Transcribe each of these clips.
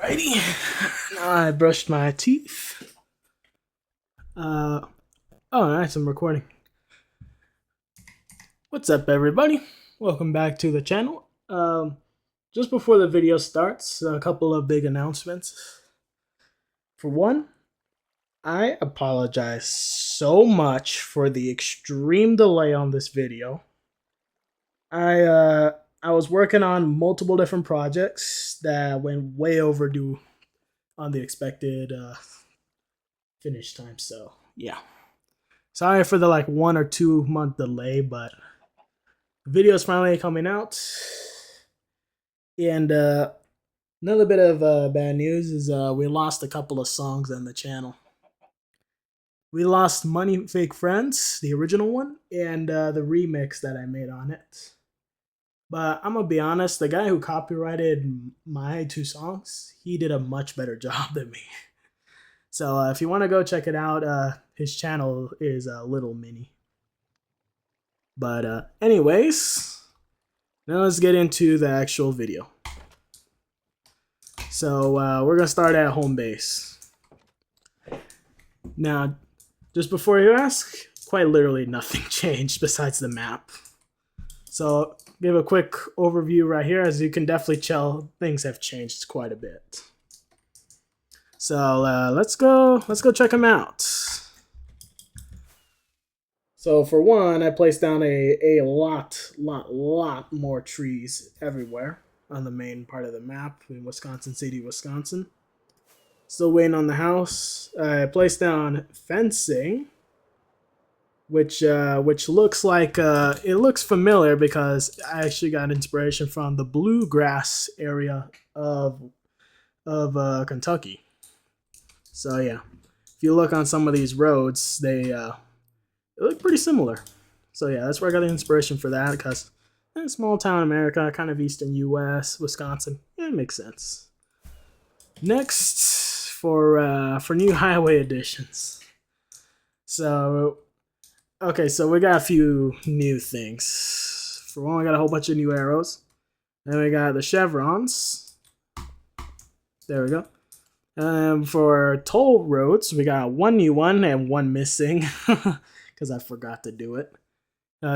Alrighty, now I brushed my teeth. Oh, nice, I'm recording. What's up, everybody? Welcome back to the channel. Just before the video starts, a couple of big announcements. For one, I apologize so much for the extreme delay on this video. I was working on multiple different projects that went way overdue on the expected finish time. So yeah, sorry for the like 1 or 2 month delay, but the video is finally coming out. And another bit of bad news is we lost a couple of songs on the channel. We lost Money Fake Friends, the original one, and the remix that I made on it. But I'm gonna be honest, the guy who copyrighted my 2 songs, he did a much better job than me. So if you want to go check it out, his channel is lilminy. But anyways, now let's get into the actual video. So we're gonna start at home base. Now, just before you ask, quite literally nothing changed besides the map. So give a quick overview right here. As you can definitely tell, things have changed quite a bit. So let's go check them out. So for one, I placed down a lot more trees everywhere on the main part of the map in Wisconsin City, Wisconsin. Still waiting on the house. I placed down fencing, which looks like it looks familiar because I actually got inspiration from the bluegrass area of Kentucky. So yeah, if you look on some of these roads, they look pretty similar. So yeah, that's where I got the inspiration for that, because small town America, kind of eastern U.S., Wisconsin. Yeah, it makes sense. Next, for new highway additions. So, okay, so we got a few new things. For one, we got a whole bunch of new arrows. Then we got the chevrons. There we go. For toll roads, we got one new one and one missing because I forgot to do it.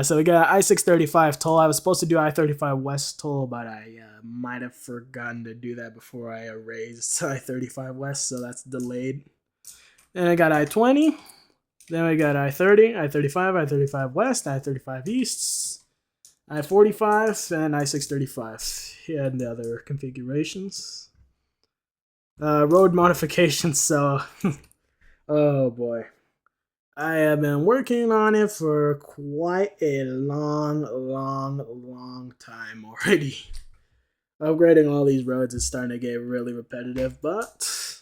So we got I-635 toll. I was supposed to do I-35 West toll, but I might have forgotten to do that before I erased I-35 West, so that's delayed. Then I got I-20. Then we got I-30, I-35, I-35 West, I-35 East, I-45, and I-635. And the other configurations. Road modifications, so... oh boy. I have been working on it for quite a long time already. Upgrading all these roads is starting to get really repetitive, but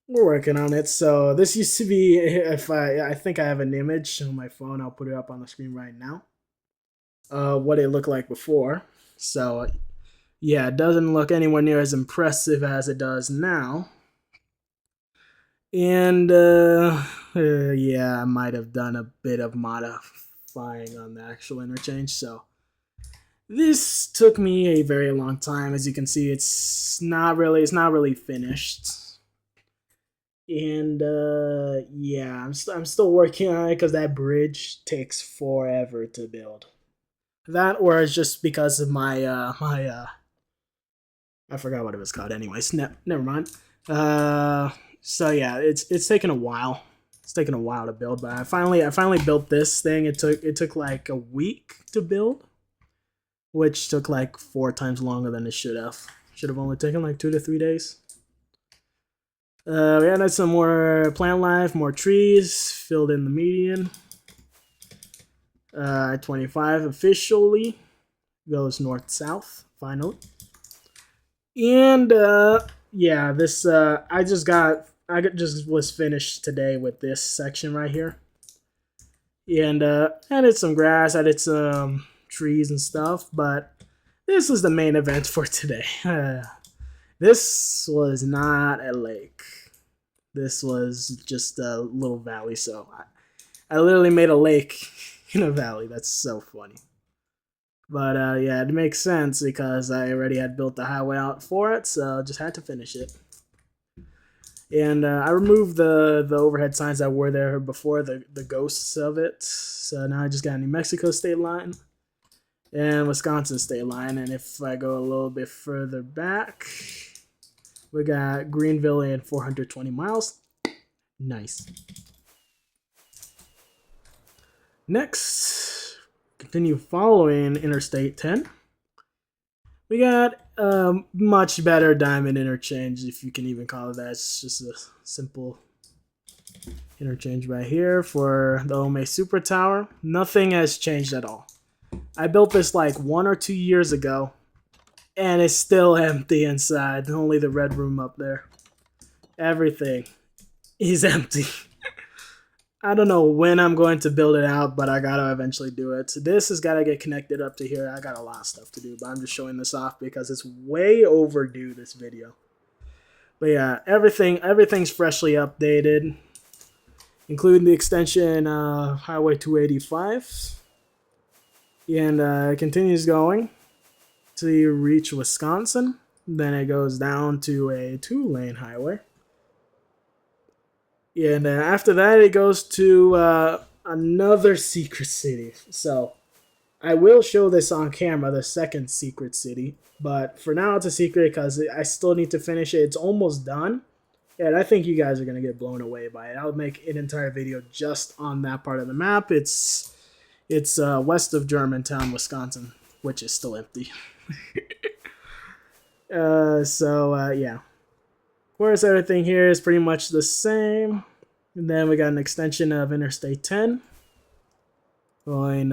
we're working on it. So this used to be, if I think I have an image on my phone, I'll put it up on the screen right now. What it looked like before. So yeah, it doesn't look anywhere near as impressive as it does now. And yeah, I might have done a bit of modifying on the actual interchange. So this took me a very long time. As you can see, it's not really finished. And yeah, I'm still working on it because that bridge takes forever to build. That, or it's just because of my I forgot what it was called. Anyways, never mind. So yeah, it's taken a while. It's taken a while to build, but I finally built this thing. It took like a week to build, which took like 4 times longer than it should have. Should have only taken like 2 to 3 days. We added some more plant life, more trees, filled in the median. 25 officially goes north-south, finally. And yeah, this I just was finished today with this section right here. And added some grass, added some trees and stuff, but this was the main event for today. This was not a lake. This was just a little valley, so I literally made a lake in a valley. That's so funny. But yeah, it makes sense because I already had built the highway out for it, so just had to finish it. And I removed the overhead signs that were there before, the ghosts of it. So now I just got New Mexico state line and Wisconsin state line. And if I go a little bit further back, we got Greenville and 420 miles. Nice. Next, continue following Interstate 10. We got much better diamond interchange, if you can even call it that. It's just a simple interchange right here for the Ome Super Tower. Nothing has changed at all. I built this like 1 or 2 years ago, and it's still empty inside. Only the red room up there. Everything is empty. I don't know when I'm going to build it out, but I gotta eventually do it. So this has got to get connected up to here. I got a lot of stuff to do, but I'm just showing this off because it's way overdue, this video. But yeah, everything's freshly updated, including the extension Highway 285. And it continues going till you reach Wisconsin. Then it goes down to a 2-lane highway. And after that, it goes to another secret city. So I will show this on camera, the second secret city. But for now, it's a secret because I still need to finish it. It's almost done. And I think you guys are going to get blown away by it. I'll make an entire video just on that part of the map. It's west of Germantown, Wisconsin, which is still empty. Yeah. Of course, everything here is pretty much the same. And then we got an extension of Interstate 10. Going,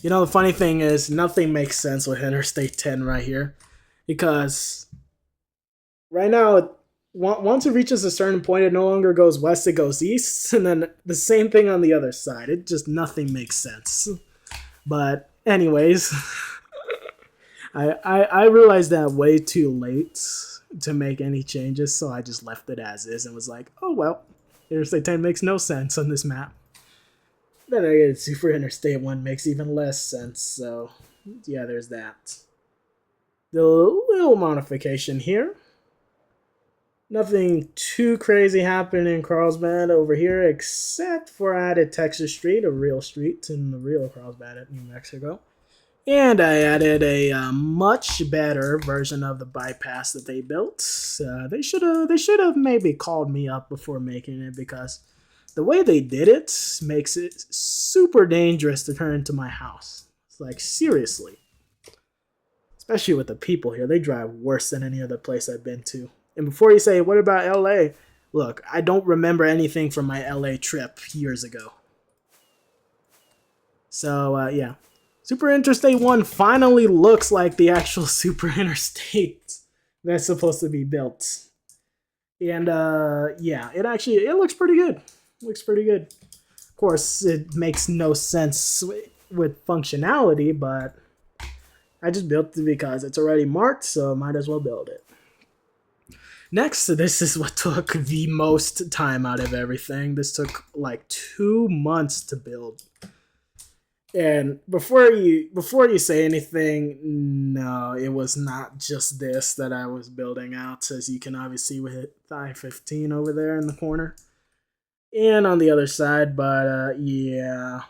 you know, the funny thing is, nothing makes sense with Interstate 10 right here. Because right now, once it reaches a certain point, it no longer goes west, it goes east. And then the same thing on the other side. It just, nothing makes sense. But anyways, I realized that way too late to make any changes, so I just left it as is and was like, oh well, Interstate 10 makes no sense on this map. Then I get Super Interstate 1 makes even less sense, so yeah, there's that. The little modification here. Nothing too crazy happened in Carlsbad over here, except for I added Texas Street, a real street in the real Carlsbad, New Mexico. And I added a much better version of the bypass that they built. They should have maybe called me up before making it, because the way they did it makes it super dangerous to turn into my house. It's like, seriously. Especially with the people here. They drive worse than any other place I've been to. And before you say, what about LA? Look, I don't remember anything from my LA trip years ago. So, yeah. Super Interstate 1 finally looks like the actual Super Interstate that's supposed to be built. And, yeah, it looks pretty good. Looks pretty good. Of course, it makes no sense with functionality, but I just built it because it's already marked, so might as well build it. Next, this is what took the most time out of everything. This took like 2 months to build. And before you say anything, no, it was not just this that I was building out, as you can obviously see with I-15 over there in the corner. And on the other side, but yeah.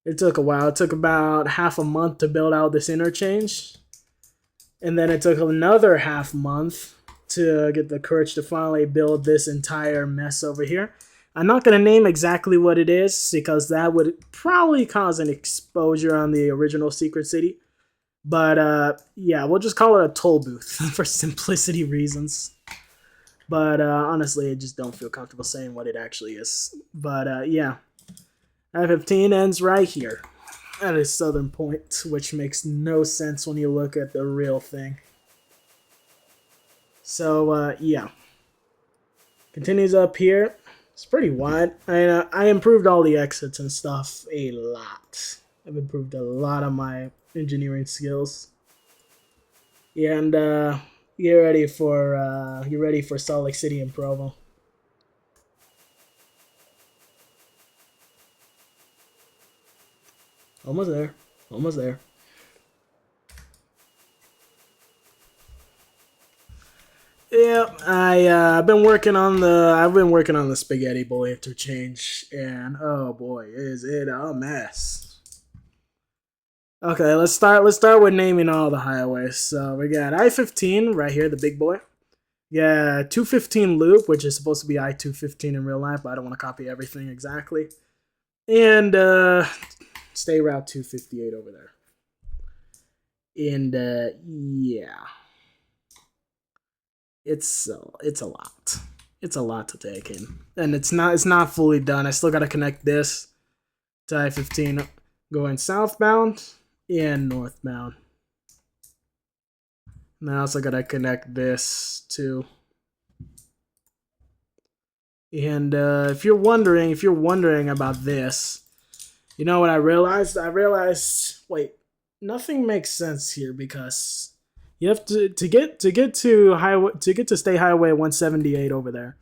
It took a while. It took about half a month to build out this interchange. And then it took another half month to get the courage to finally build this entire mess over here. I'm not going to name exactly what it is, because that would probably cause an exposure on the original Secret City. But yeah, we'll just call it a toll booth for simplicity reasons. But honestly, I just don't feel comfortable saying what it actually is. But yeah, I-15 ends right here at a southern point, which makes no sense when you look at the real thing. So yeah, continues up here. It's pretty wide. I improved all the exits and stuff a lot. I've improved a lot of my engineering skills. And get ready for Salt Lake City and Provo. Almost there. Almost there. Yeah, I've been working on the spaghetti bowl interchange, and oh boy, is it a mess. Okay, let's start with naming all the highways. So we got I-15 right here, the big boy. Yeah, 215 loop, which is supposed to be I-215 in real life, but I don't want to copy everything exactly. And stay route 258 over there. And yeah, it's a lot. It's a lot to take in, and it's not fully done. I still got to connect this to I-15 going southbound and northbound. And I also got to connect this to. And if you're wondering about this, you know what I realized? Wait, nothing makes sense here because you have to get to State Highway 178 over there.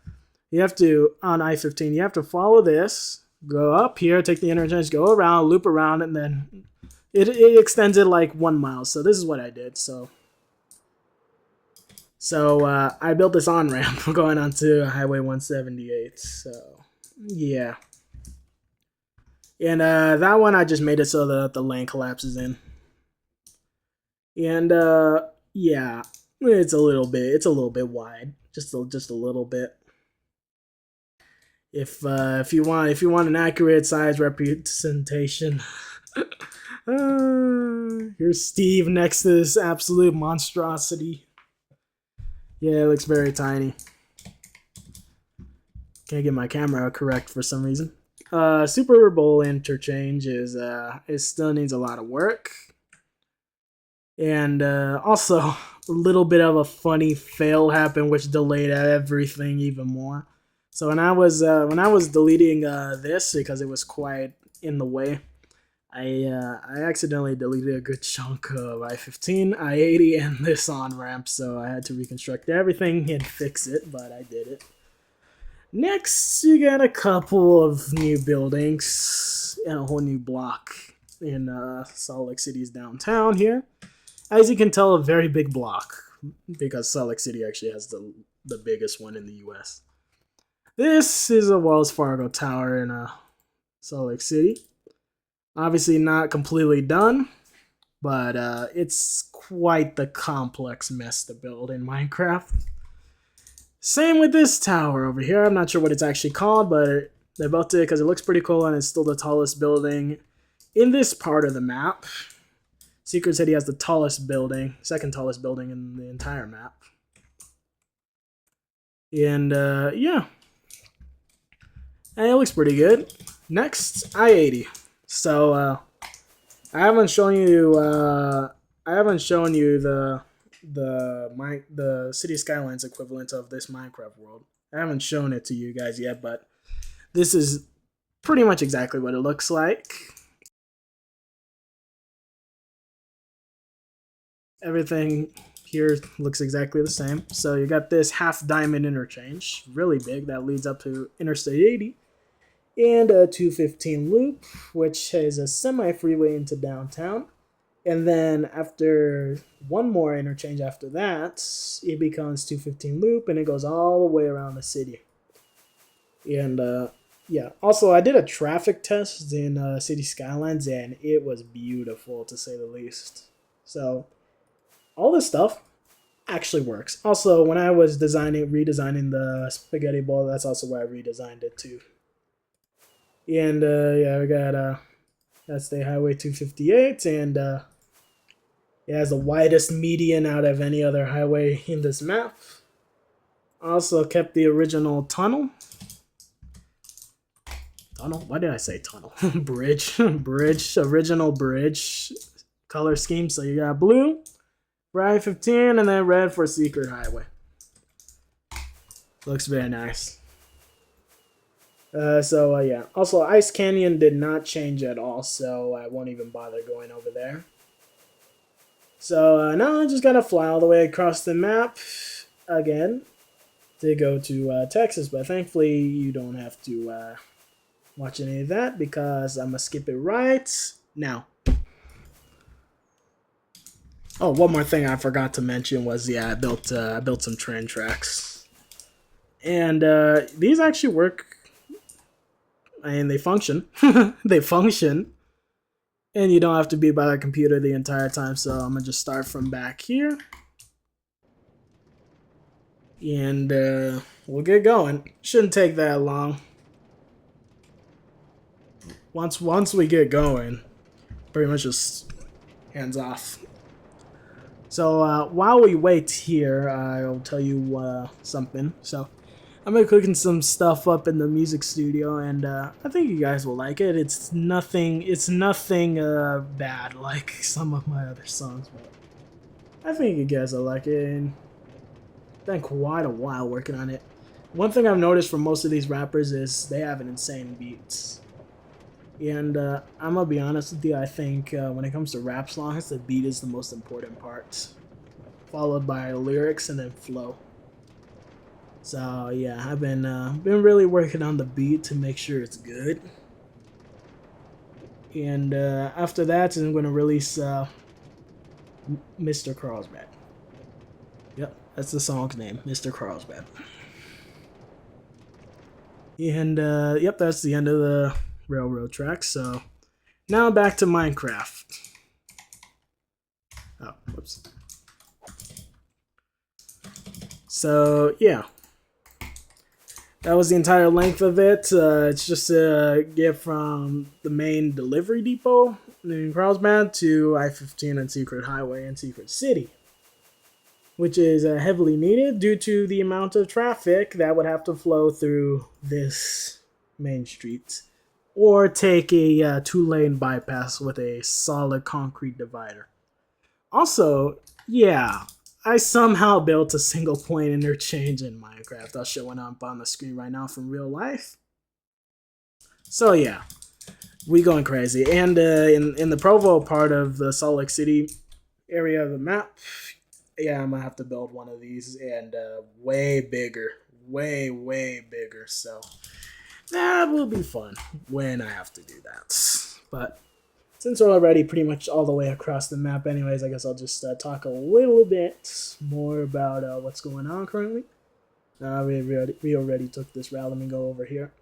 You have to on I-15. You have to follow this, go up here, take the interchange, go around, loop around, and then it extends it like 1 mile. So this is what I did. So I built this on ramp going onto Highway 178. So yeah, and that one I just made it so that the lane collapses in. And yeah, it's a little bit wide, just a little bit. If you want an accurate size representation, here's Steve next to this absolute monstrosity. Yeah, it looks very tiny. Can't get my camera correct for some reason. Super Bowl interchange is it still needs a lot of work, and also a little bit of a funny fail happened, which delayed everything even more. So when I was deleting this because it was quite in the way, I accidentally deleted a good chunk of I-15, I-80, and this on ramp, so I had to reconstruct everything and fix it, but I did it. Next, you got a couple of new buildings and a whole new block in Salt Lake City's downtown here. As you can tell, a very big block because Salt Lake City actually has the biggest one in the U.S. This is a Wells Fargo Tower in Salt Lake City. Obviously not completely done, but it's quite the complex mess to build in Minecraft. Same with this tower over here. I'm not sure what it's actually called, but they built it because it looks pretty cool and it's still the tallest building in this part of the map. Secret City has the tallest building, second tallest building in the entire map. And yeah, and it looks pretty good. Next, I-80. So I haven't shown you the City Skylines equivalent of this Minecraft world. I haven't shown it to you guys yet, but this is pretty much exactly what it looks like. Everything here looks exactly the same. So you got this half diamond interchange, really big, that leads up to Interstate 80, and a 215 loop, which is a semi-freeway into downtown. And then after one more interchange after that, it becomes 215 loop, and it goes all the way around the city. And yeah, also I did a traffic test in City Skylines, and it was beautiful to say the least. So all this stuff actually works. Also, when I was redesigning the spaghetti bowl, that's also where I redesigned it too. And yeah, we got that's the Highway 258, and it has the widest median out of any other highway in this map. Also kept the original tunnel. Tunnel? Why did I say tunnel? Bridge. Bridge. Original bridge color scheme. So you got blue for I-15 and then red for Secret Highway. Looks very nice. So yeah. Also, Ice Canyon did not change at all, so I won't even bother going over there. So now I just gotta fly all the way across the map again to go to Texas, but thankfully you don't have to watch any of that because I'm gonna skip it right now. Oh, one more thing I forgot to mention was I built some train tracks, and these actually work. I mean, they function. They function, and you don't have to be by the computer the entire time. So I'm gonna just start from back here, and we'll get going. Shouldn't take that long. Once we get going, pretty much just hands off. So while we wait here, I'll tell you something. So I'm gonna cooking some stuff up in the music studio, and I think you guys will like it. It's nothing. It's nothing bad like some of my other songs, but I think you guys will like it. And been quite a while working on it. One thing I've noticed from most of these rappers is they have an insane beats. And I'm gonna be honest with you. I think when it comes to rap songs, the beat is the most important part, followed by lyrics and then flow. So yeah, I've been really working on the beat to make sure it's good. And after that, I'm gonna release Mr. Carlsbad. Yep, that's the song's name, Mr. Carlsbad. And yep, that's the end of the railroad track. So now back to Minecraft. Oh, whoops. So yeah, that was the entire length of it. It's just a get from the main delivery depot in Carlsbad to I-15 and Secret Highway and Secret City, which is heavily needed due to the amount of traffic that would have to flow through this main street, or take a two-lane bypass with a solid concrete divider. Also, yeah, I somehow built a single point interchange in Minecraft. I'll show it up on the screen right now from real life. So yeah, we going crazy. And in the Provo part of the Salt Lake City area of the map, yeah, I'm gonna have to build one of these, and way bigger, way bigger. So that will be fun when I have to do that. But since we're already pretty much all the way across the map anyways, I guess I'll just talk a little bit more about what's going on currently. We already took this route. Let me go over here.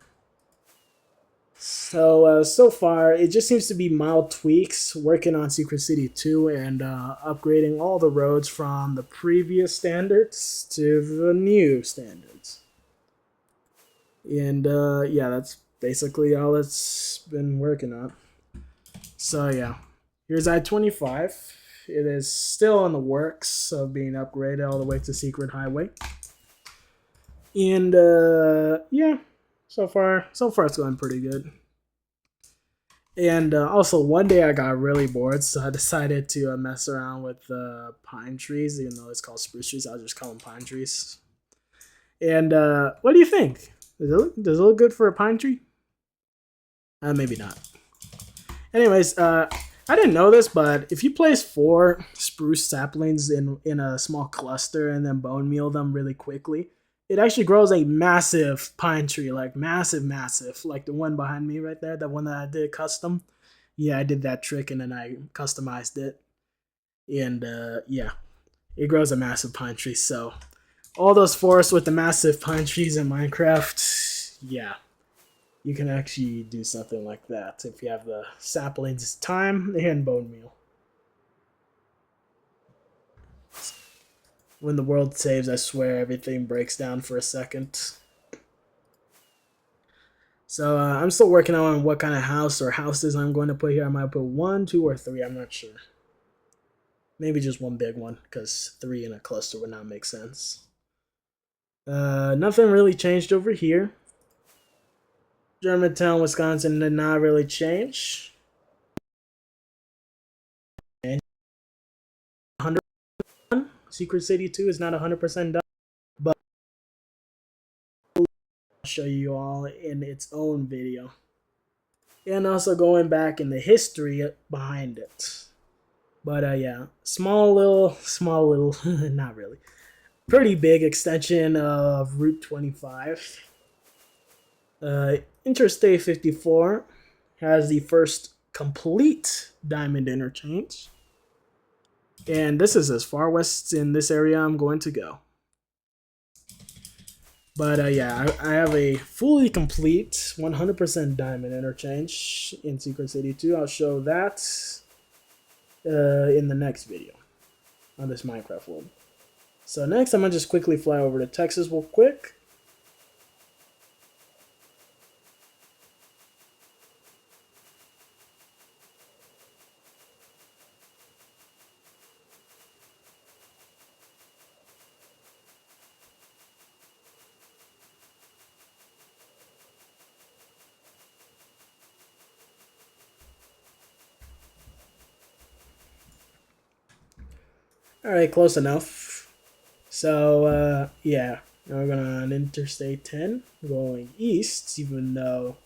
So far, it just seems to be mild tweaks, working on Secret City 2 and upgrading all the roads from the previous standards to the new standards. And yeah, that's basically all it's been working on. So yeah, here's I-25. It is still in the works of being upgraded all the way to Secret Highway. And yeah, so far it's going pretty good. And also, one day I got really bored, so I decided to mess around with pine trees, even though it's called spruce trees. I'll just call them pine trees. And what do you think? Does it look good for a pine tree? Maybe not. Anyways, I didn't know this, but if you place 4 spruce saplings in a small cluster and then bone meal them really quickly, it actually grows a massive pine tree, like massive, like the one behind me right there, the one that I did custom. Yeah, I did that trick and then I customized it, and yeah, it grows a massive pine tree. So all those forests with the massive pine trees in Minecraft, yeah, you can actually do something like that if you have the saplings, time, and bone meal. When the world saves, I swear everything breaks down for a second. So I'm still working on what kind of house or houses I'm going to put here. I might put 1, 2, or 3. I'm not sure. Maybe just one big one, because 3 in a cluster would not make sense. Nothing really changed over here. Germantown, Wisconsin did not really change. And 100%. Secret City 2 is not 100% done, but I'll show you all in its own video. And also going back in the history behind it. But yeah, small little, not really. Pretty big extension of Route 25. Interstate 54 has the first complete diamond interchange. And this is as far west in this area I'm going to go. But yeah, I have a fully complete 100% diamond interchange in Secret City 2. I'll show that in the next video on this Minecraft world. So next, I'm going to just quickly fly over to Texas real quick. Alright, close enough. So, yeah. Now we're going on Interstate 10, going east, even though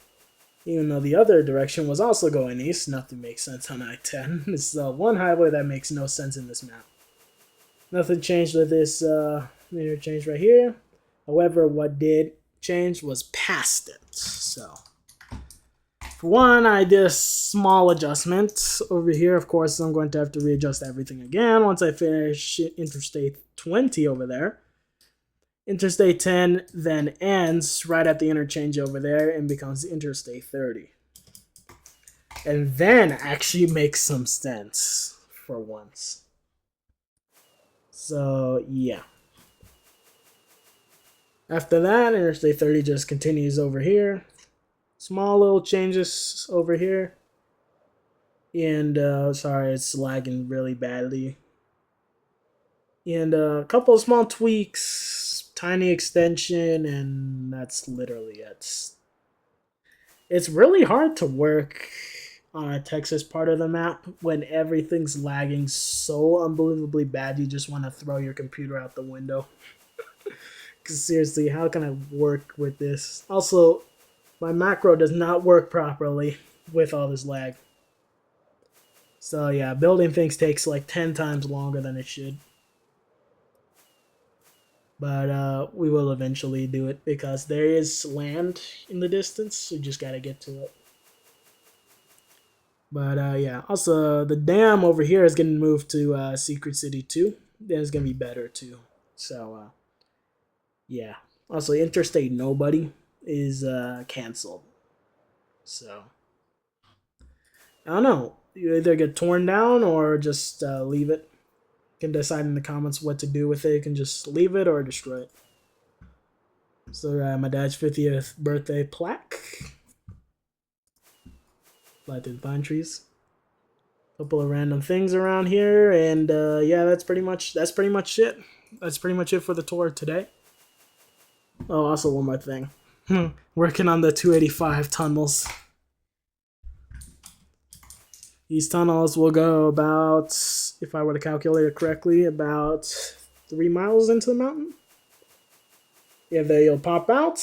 the other direction was also going east. Nothing makes sense on I-10. It's the one highway that makes no sense in this map. Nothing changed with this interchange right here. However, what did change was past it. So, for one, I did a small adjustment over here. Of course, I'm going to have to readjust everything again once I finish Interstate 20 over there. Interstate 10 then ends right at the interchange over there and becomes Interstate 30. And then actually makes some sense for once. So, yeah. After that, Interstate 30 just continues over here. Small little changes over here. And, sorry, it's lagging really badly. And a couple of small tweaks, tiny extension, and that's literally it. It's really hard to work on a Texas part of the map when everything's lagging so unbelievably bad you just want to throw your computer out the window. Because seriously, how can I work with this? Also, my macro does not work properly with all this lag. So yeah, building things takes like 10 times longer than it should. But we will eventually do it because there is land in the distance. We just gotta get to it. But yeah, also the dam over here is getting moved to Secret City 2. Then it's gonna be better too. So yeah. Also, Interstate Nobody is canceled. So I don't know. You either get torn down or just leave it. You can decide in the comments what to do with it. You can just leave it or destroy it. So my dad's 50th birthday plaque. Planted pine trees. Couple of random things around here, and yeah, that's pretty much it. That's pretty much it for the tour today. Oh, also one more thing. Working on the 285 tunnels. These tunnels will go about, if I were to calculate it correctly, about 3 miles into the mountain. Yeah, they'll pop out,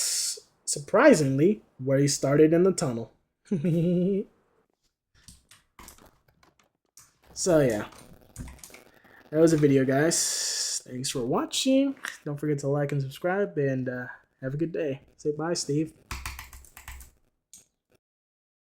surprisingly, where he started in the tunnel. So yeah, that was a video, guys. Thanks for watching. Don't forget to like and subscribe, and have a good day. Say bye, Steve.